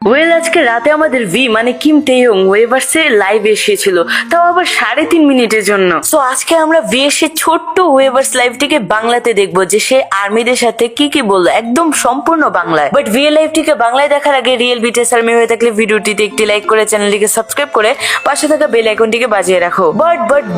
Well আজকে রাতে আমাদের ভি মানে কিম টেয়ং ওয়েভার্সে লাইভ এসেছিল, তাও আবার 3.5 মিনিটের জন্য। সো আজকে আমরা ভি এর ছোট্ট ওয়েভার্স লাইভটিকে বাংলাতে দেখবো যে সে আর্মিদের সাথে কি কি বললো, একদম সম্পূর্ণ বাংলায়। বাট ভি লাইভটিকে বাংলায় দেখার আগে রিয়েল বিটিএস আর্মি হয়ে থাকলে ভিডিওটিতে একটি লাইক করে চ্যানেলটিকে সাবস্ক্রাইব করে পাশে থাকা বেল আইকনটিকে বাজিয়ে রাখো।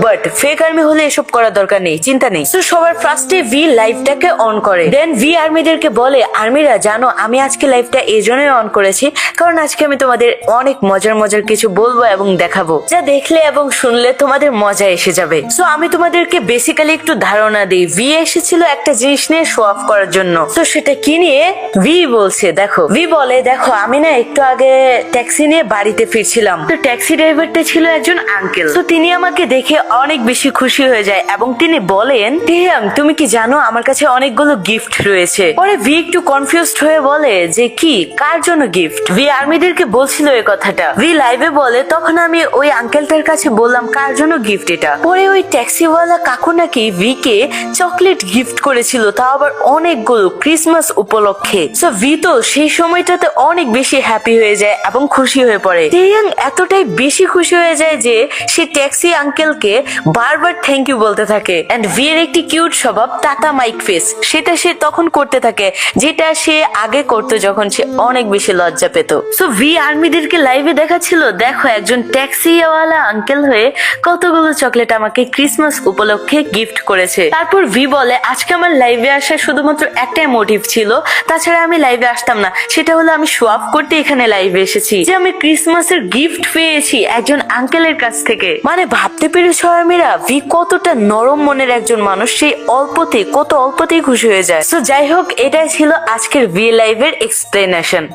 বাট ফেক আর্মি হলে এসব করার দরকার নেই, চিন্তা নেই। তো সবার ফার্স্টে ভি লাইভটাকে অন করে, দেন ভি আর্মিদেরকে বলে, আর্মিরা জানো আমি আজকে লাইভটা এই জন্যই অন করেছি কারণ আজকে আমি তোমাদের অনেক মজার কিছু বলবো এবং দেখাবো, যা দেখলে এবং শুনলে তোমাদের মজা এসে যাবে। সো আমি তোমাদেরকে বেসিক্যালি একটু ধারণা দিই। ভি এসেছিল একটা জিনিস নিয়ে শো অফ করার জন্য। তো সেটা কি নিয়ে ভি বলছে, দেখো ভি বলে, দেখো আমি না একটু আগে ট্যাক্সি নিয়ে বাড়িতে ফিরছিলাম, তো ট্যাক্সি ড্রাইভারটা ছিল একজন আঙ্কেল। তো তিনি আমাকে দেখে অনেক বেশি খুশি হয়ে যায় এবং তিনি বলেন, টেহাং তুমি কি জানো আমার কাছে অনেকগুলো গিফট রয়েছে। পরে ভি একটু কনফিউজড হয়ে বলে যে কি, কার জন্য গিফট। ভি আর্মিদেরকে বলছিল এই কথাটা। ভি লাইভে বলে, তখন আমি ওই আঙ্কেলটার কাছে বললাম কার জন্য গিফট এটা। পরে ওই ট্যাক্সিওয়ালা কাকু নাকি ভি কে চকলেট গিফট করেছিল, তাও আবার অনেকগুলো, ক্রিসমাস উপলক্ষে। সো ভি তো সেই সময়টাতে অনেক বেশি হ্যাপি হয়ে যায় এবং খুশি হয়ে পড়ে। টেয়াং এতটাই বেশি খুশি হয়ে যায় যে সে ট্যাক্সি আঙ্কেলকে বারবার থ্যাংক ইউ বলতে থাকে। এন্ড ভি এর একটি কিউট স্বভাব টাটা মাইক ফেস, সেটা সে তখন করতে থাকে যেটা সে আগে করতো যখন সে অনেক বেশি লজ্জা পেত। সো ভি আর্মিদেরকে লাইভে দেখাচ্ছিল, দেখো একজন ট্যাক্সিওয়ালা আঙ্কেল হয়ে কতগুলো চকলেট আমাকে ক্রিসমাস উপলক্ষে গিফট করেছে। তারপর ভি বলে, আজকে আমার লাইভে আসার শুধুমাত্র একটাই মোটিভ ছিল, তাছাড়া আমি লাইভে আসতাম না। সেটা হলো আমি শো অফ করতে এখানে লাইভে এসেছি যে আমি ক্রিসমাসের গিফট পেয়েছি একজন আঙ্কেলের কাছ থেকে। মানে ভাবতে পেরেছো আর্মিরা, ভি কতটা নরম মনের একজন মানুষ, সেই অল্পতেই খুশি হয়ে যায়। তো যাই হোক, এটাই ছিল আজকের ভি লাইভের এক্সপ্লেনেশন।